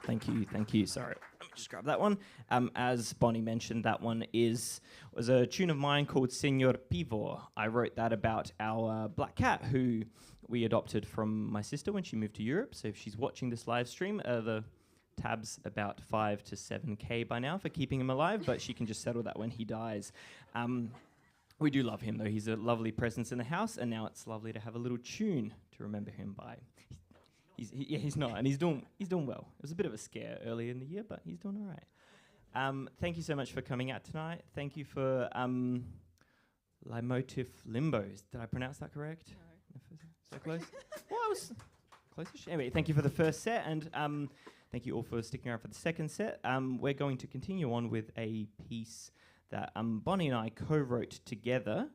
Thank you, thank you. Sorry, let me just grab that one. As Bonnie mentioned, that one was a tune of mine called Senor Pivo. I wrote that about our black cat who we adopted from my sister when she moved to Europe. So if she's watching this live stream, the tab's about 5 to 7K by now for keeping him alive, but she can just settle that when he dies. We do love him, though. He's a lovely presence in the house, and now it's lovely to have a little tune to remember him by. He's not, and he's doing well. It was a bit of a scare earlier in the year, but he's doing all right. Thank you so much for coming out tonight. Thank you for Leitmotif Limbos. Did I pronounce that correct? No. So close? Well, I was close-ish. Anyway, thank you for the first set, and thank you all for sticking around for the second set. We're going to continue on with a piece that Bonnie and I co-wrote together,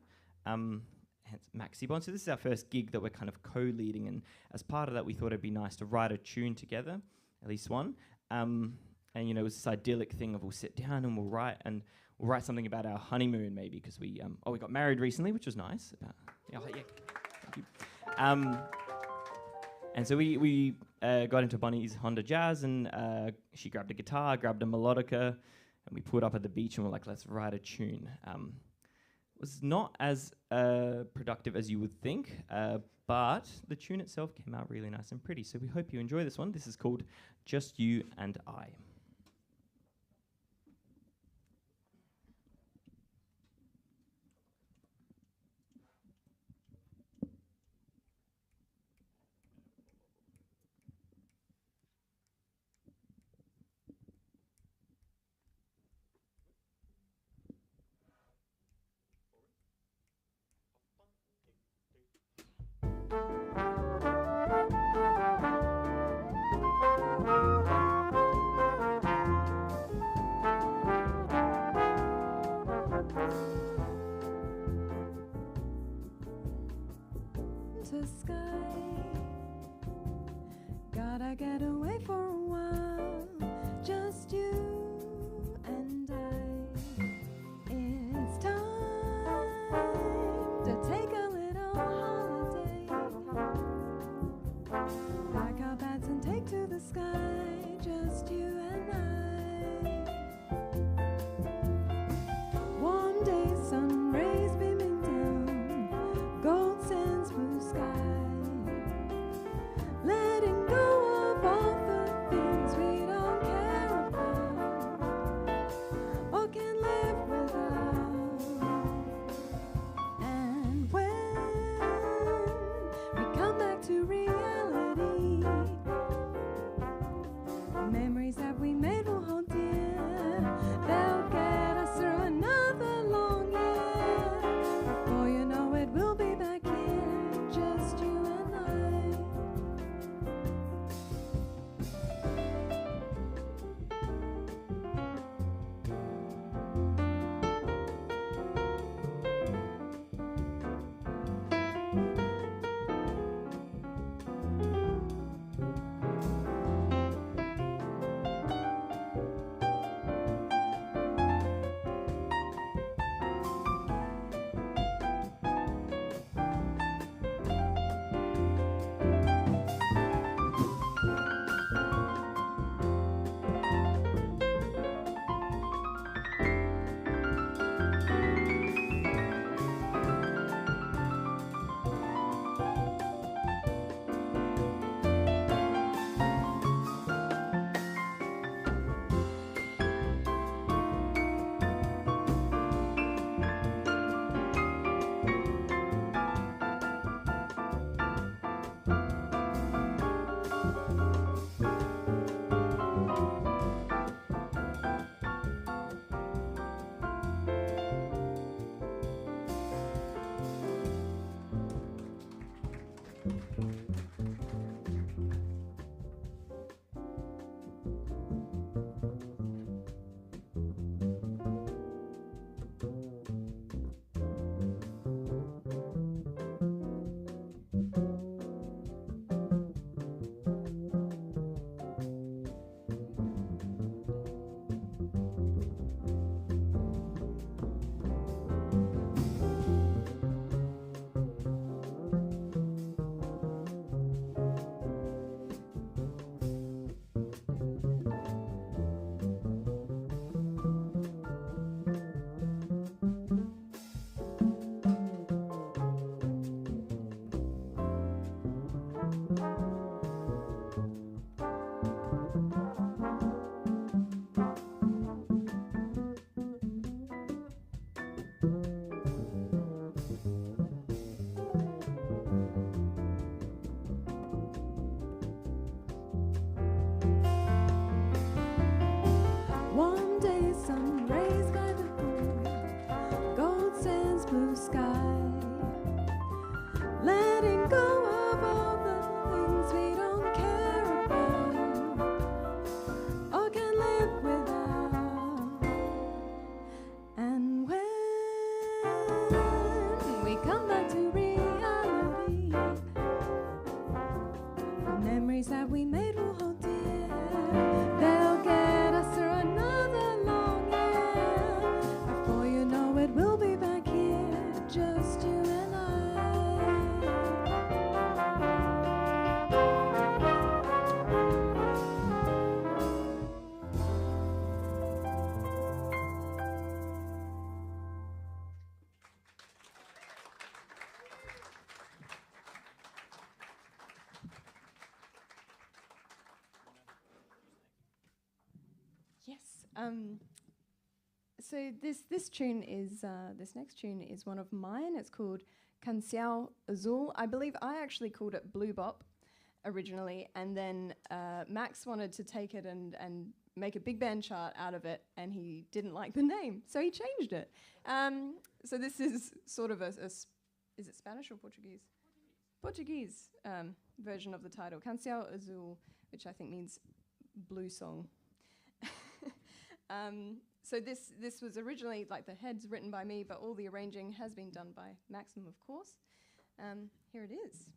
hence MAXIBON. So this is our first gig that we're kind of co-leading, and as part of that we thought it'd be nice to write a tune together, at least one. And you know, it was this idyllic thing of we'll sit down and we'll write something about our honeymoon maybe, because we got married recently, which was nice. Thank you. And so we got into Bonnie's Honda Jazz, and she grabbed a guitar, grabbed a melodica, and we pulled up at the beach and we're like, let's write a tune. It was not as productive as you would think, but the tune itself came out really nice and pretty. So we hope you enjoy this one. This is called Just You and I. To sky, gotta get away for a while, just you and I. It's time to take a little holiday, pack our bags and take to the sky, just you and I. Warm day, sun rays beaming down, gold sands, blue sky, letting go of all the things we So this next tune is one of mine. It's called Canção Azul. I believe I actually called it Blue Bop originally, and then Max wanted to take it and make a big band chart out of it, and he didn't like the name, so he changed it. So this is sort of is it Spanish or Portuguese? Portuguese version of the title, Canção Azul, which I think means blue song. So this was originally, like, the head's written by me, but all the arranging has been done by Maxim, of course. Here it is.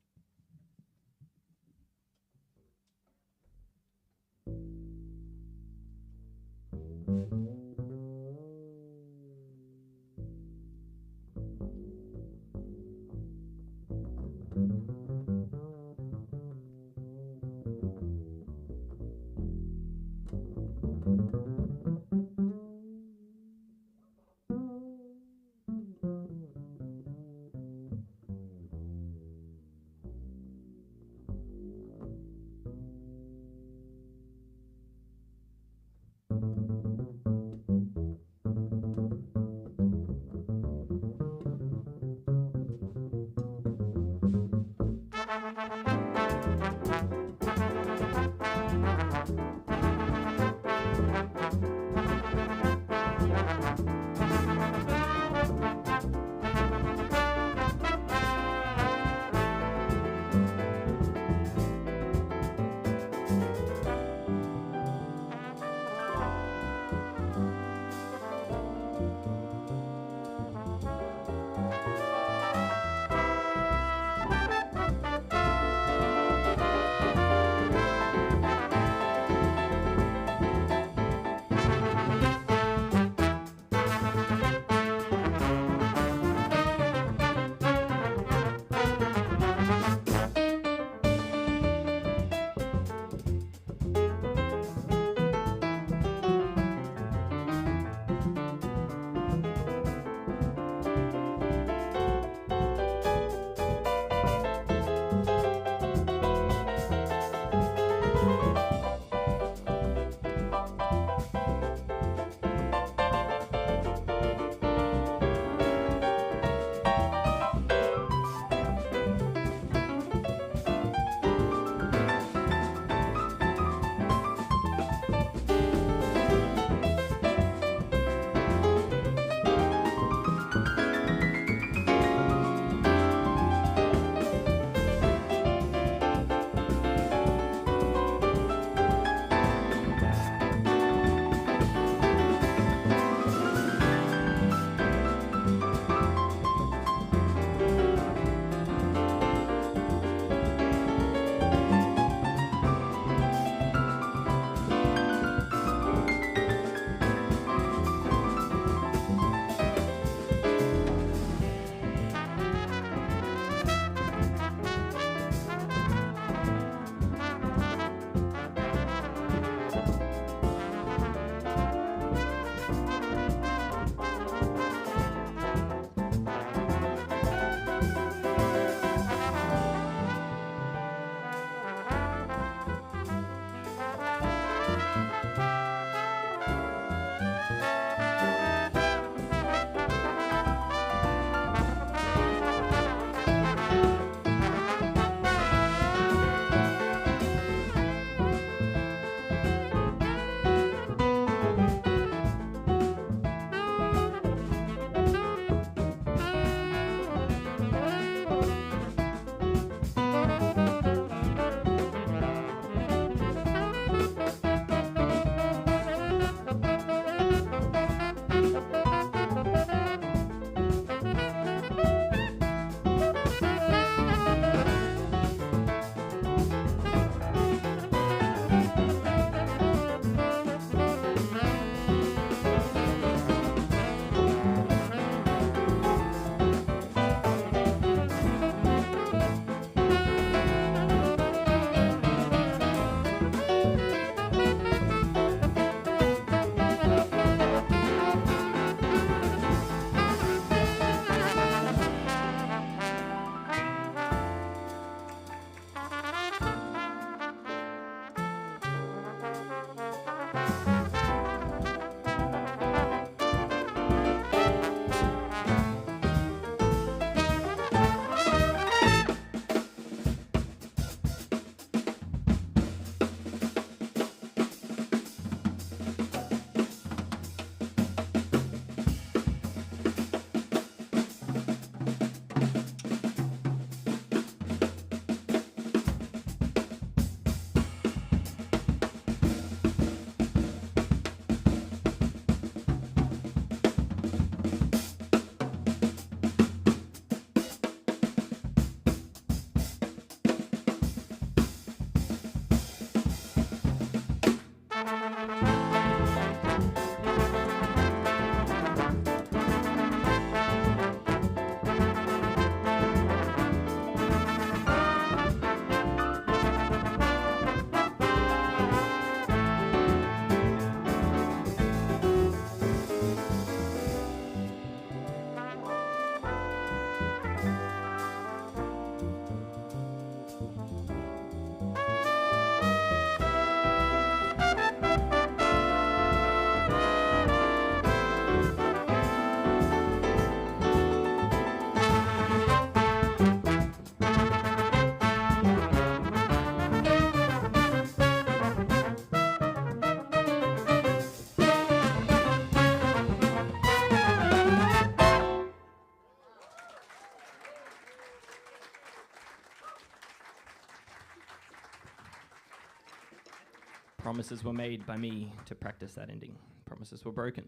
Promises were made by me to practice that ending. Promises were broken.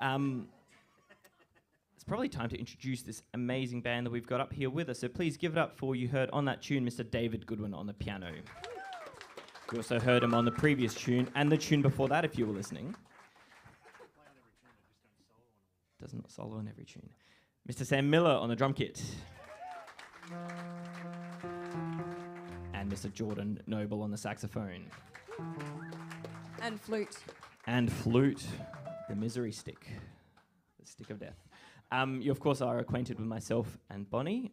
It's probably time to introduce this amazing band that we've got up here with us. So please give it up for, you heard on that tune, Mr. David Goodwin on the piano. You also heard him on the previous tune and the tune before that, if you were listening. Does not solo on every tune. Mr. Sam Miller on the drum kit. And Mr. Jordan Noble on the saxophone. And flute. And flute, the misery stick, the stick of death. You, of course, are acquainted with myself and Bonnie,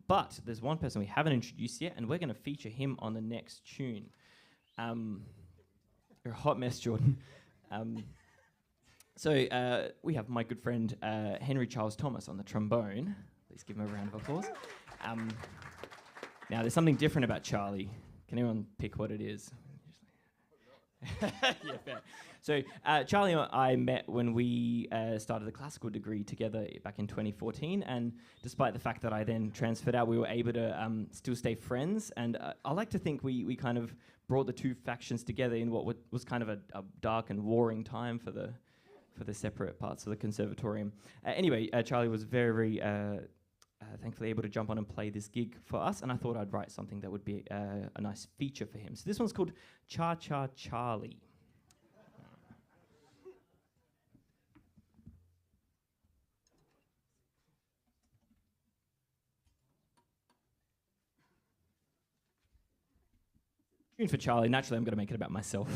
but there's one person we haven't introduced yet, and we're going to feature him on the next tune. You're a hot mess, Jordan. So we have my good friend Henry Charles Thomas on the trombone. Please give him a round of applause. Now, there's something different about Charlie. Can anyone pick what it is? Yeah, fair. So Charlie and I met when we started the classical degree together back in 2014, and despite the fact that I then transferred out, we were able to still stay friends, and I like to think we kind of brought the two factions together in what was kind of a dark and warring time for the separate parts of the conservatorium. Anyway, Charlie was very thankfully able to jump on and play this gig for us, and I thought I'd write something that would be a nice feature for him. So this one's called Cha Cha Charlie. Tune for Charlie. Naturally, I'm going to make it about myself.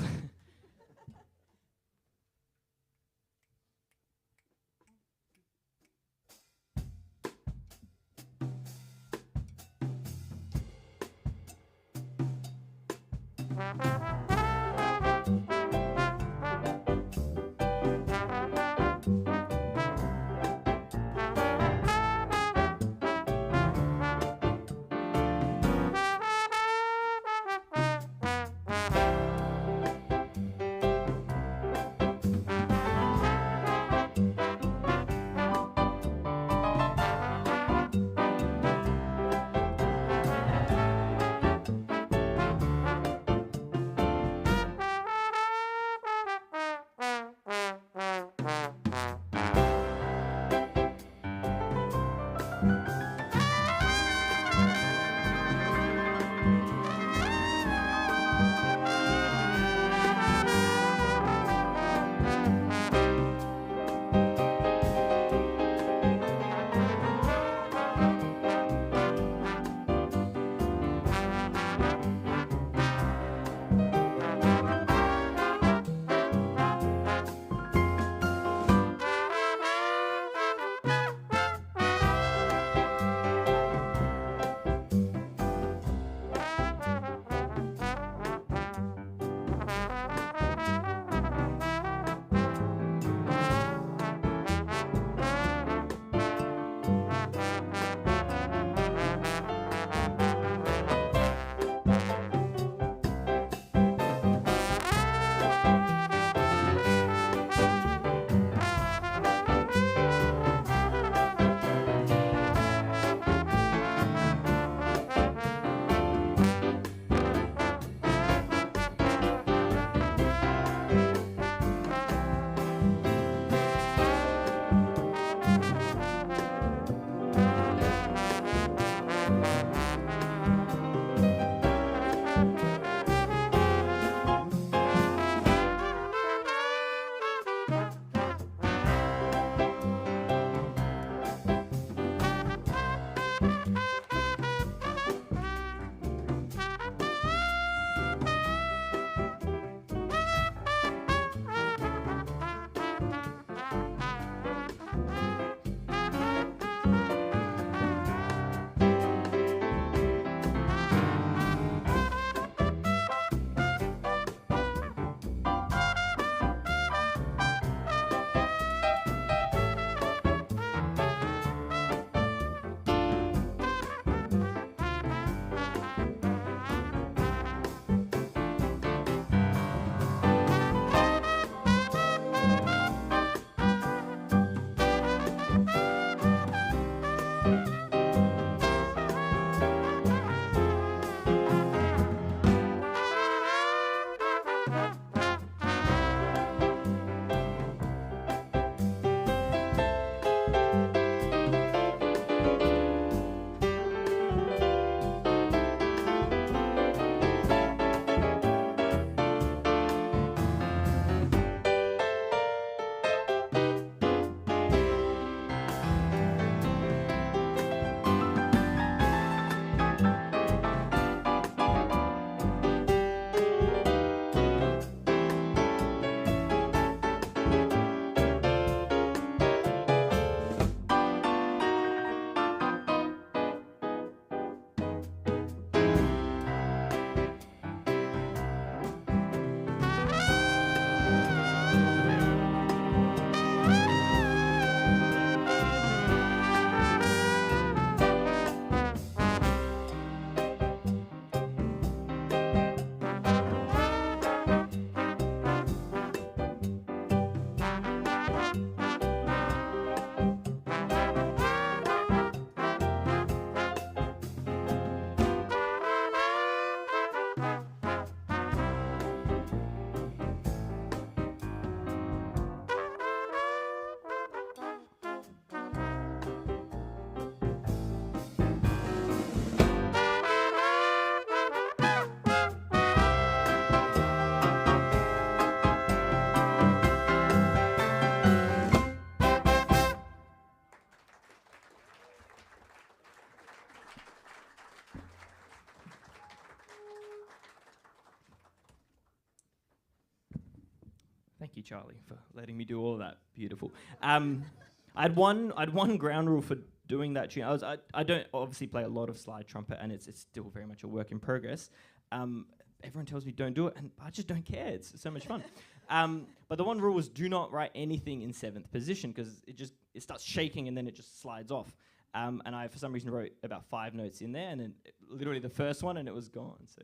Thank you, Charlie, for letting me do all that. Beautiful. I'd one ground rule for doing that tune. I don't obviously play a lot of slide trumpet, and it's still very much a work in progress. Everyone tells me don't do it, and I just don't care. It's so much fun. But the one rule was do not write anything in 7th position, because it starts shaking and then it just slides off. And I, for some reason, wrote about 5 notes in there, and then literally the first one, and it was gone. So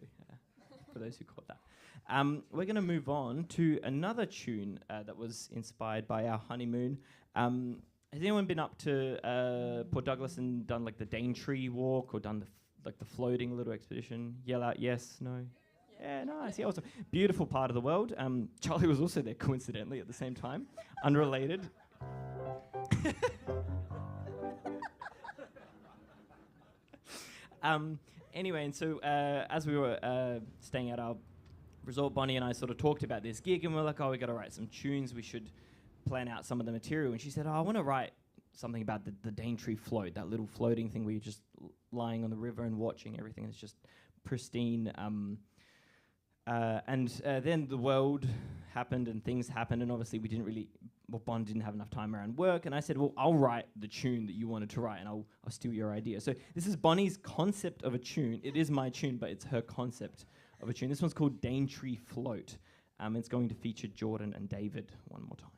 for those who caught that. We're going to move on to another tune that was inspired by our honeymoon. Has anyone been up to Port Douglas and done like the Daintree walk, or done the floating little expedition? Yell out yes, no? Yeah, nice. Yeah, awesome. Beautiful part of the world. Charlie was also there coincidentally at the same time. Unrelated. Anyway, and so as we were staying at our resort, Bonnie and I sort of talked about this gig, and we're like, oh, we got to write some tunes. We should plan out some of the material. And she said, oh, I want to write something about the Daintree float, that little floating thing where you're just lying on the river and watching everything. It's just pristine. And then the world happened and things happened, and obviously Bon didn't have enough time around work, and I said, well, I'll write the tune that you wanted to write, and I'll steal your idea. So this is Bonnie's concept of a tune. It is my tune, but it's her concept of a tune. This one's called Daintree Float. It's going to feature Jordan and David one more time.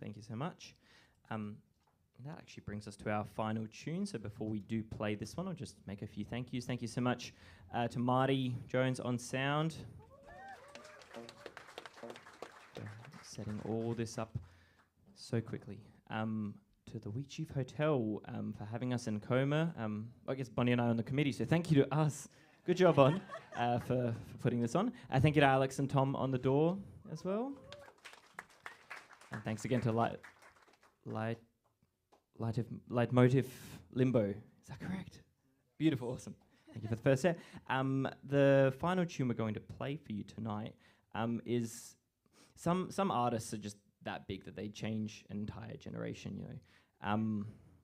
Thank you so much. That actually brings us to our final tune. So before we do play this one, I'll just make a few thank yous. Thank you so much to Marty Jones on sound. Setting all this up so quickly. To the Wheaty Hotel for having us in COMA. I guess Bonnie and I are on the committee, so thank you to us. Good job, Bon, for putting this on. Thank you to Alex and Tom on the door as well. And thanks again to Leitmotiv Limbo. Is that correct? Beautiful, awesome. Thank you for the first set. The final tune we're going to play for you tonight is some artists are just that big that they change an entire generation, you know.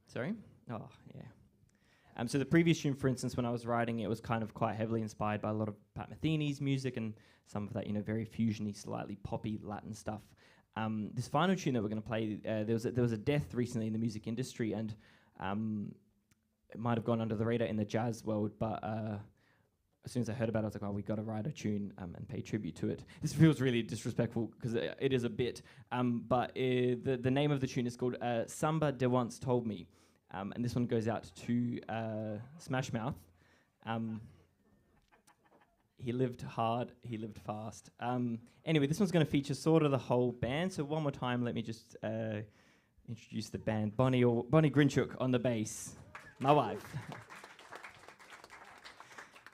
Sorry? Oh, yeah. So the previous tune, for instance, when I was writing it, was kind of quite heavily inspired by a lot of Pat Metheny's music and some of that, you know, very fusiony, slightly poppy Latin stuff. This final tune that we're going to play, there was a death recently in the music industry, and it might have gone under the radar in the jazz world, but as soon as I heard about it, I was like, oh, we got to write a tune and pay tribute to it. This feels really disrespectful because it is a bit, but the name of the tune is called Samba de Once Told Me, and this one goes out to Smash Mouth. He lived hard, he lived fast. Anyway, this one's going to feature sort of the whole band, so one more time, let me just introduce the band. Bonnie Grinchuk on the bass, my wife.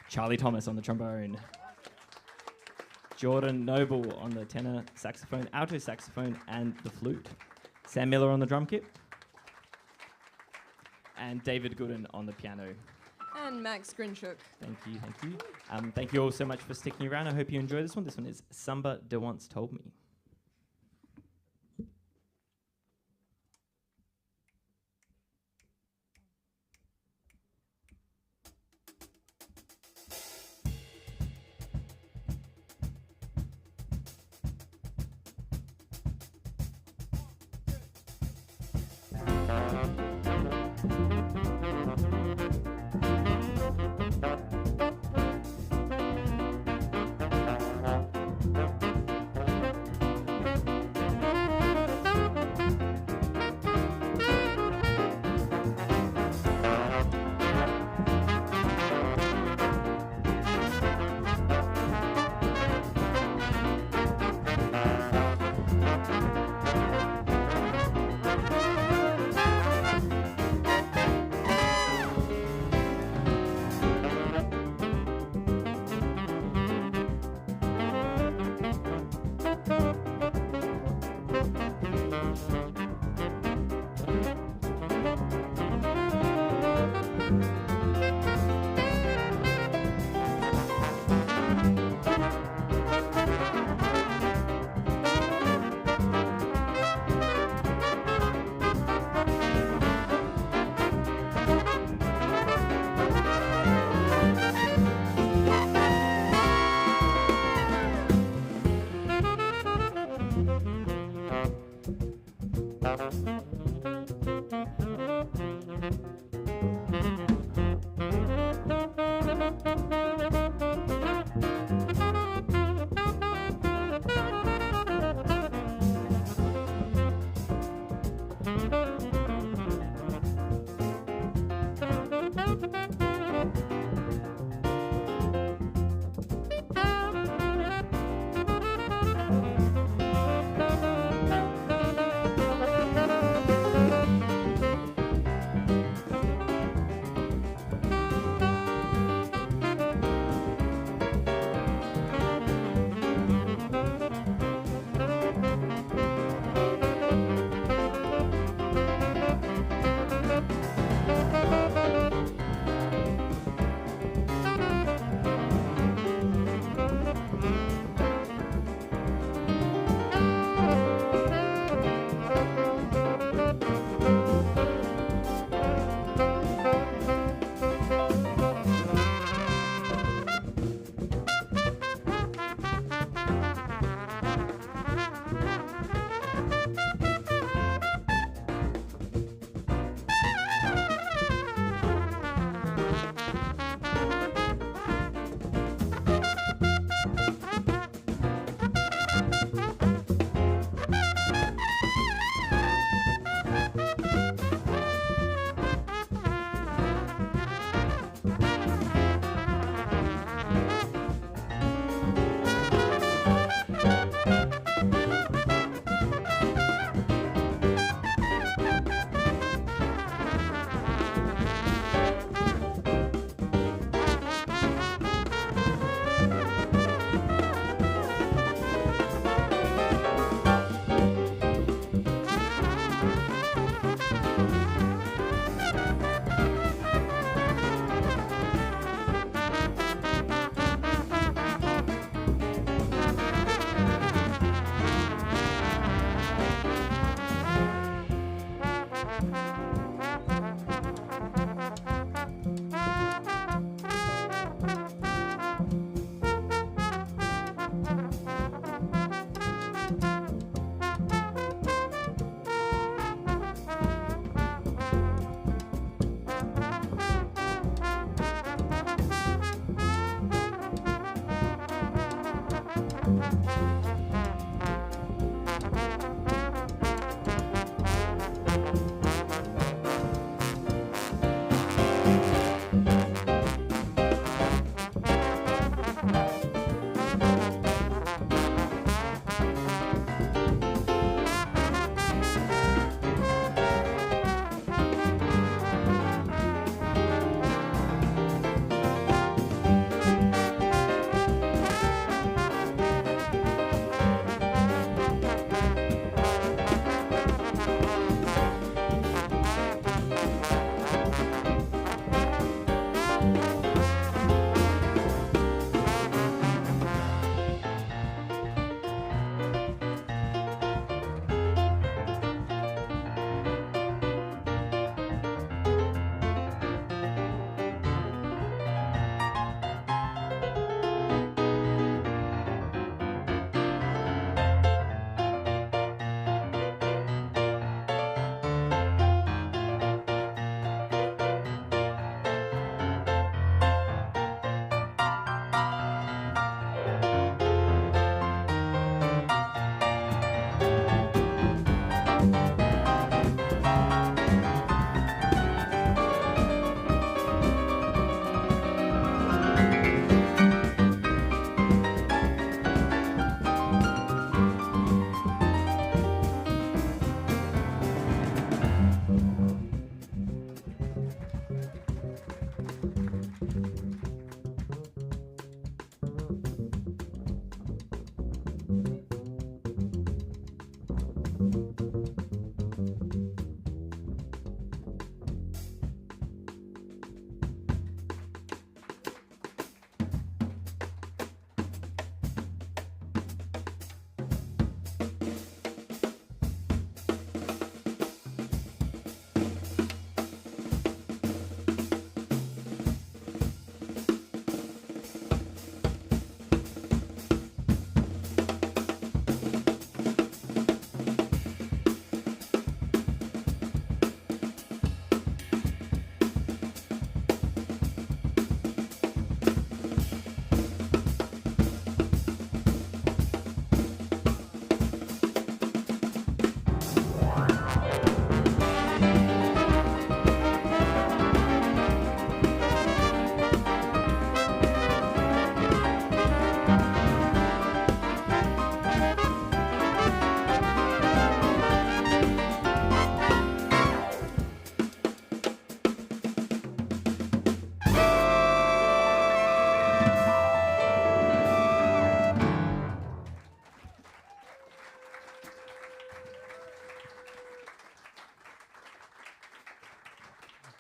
Charlie Thomas on the trombone. Jordan Noble on the tenor saxophone, alto saxophone, and the flute. Sam Miller on the drum kit. And David Gooden on the piano. And Max Grinchuk. Thank you, thank you. Thank you all so much for sticking around. I hope you enjoy this one. This one is Samba de Once Told Me.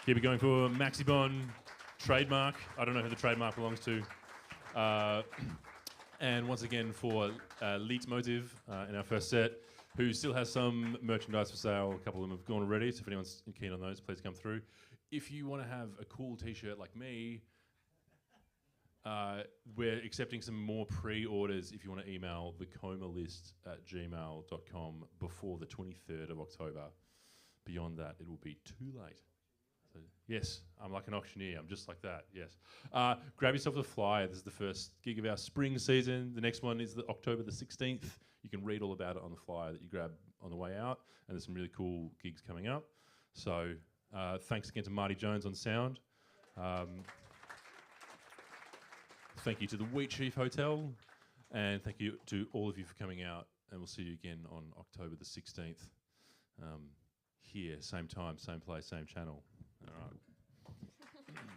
Keep it going for MAXIBON trademark. I don't know who the trademark belongs to. And once again for Leitmotiv in our first set, who still has some merchandise for sale. A couple of them have gone already, so if anyone's keen on those, please come through. If you want to have a cool t-shirt like me, we're accepting some more pre-orders if you want to email the COMA list at gmail.com before the 23rd of October. Beyond that, it will be too late. So, yes, I'm like an auctioneer. I'm just like that, yes. Grab yourself a flyer. This is the first gig of our spring season. The next one is October the 16th. You can read all about it on the flyer that you grab on the way out. And there's some really cool gigs coming up. So thanks again to Marty Jones on sound. Thank you to the Wheaty Hotel. And thank you to all of you for coming out. And we'll see you again on October the 16th. Here, same time, same place, same channel. All right.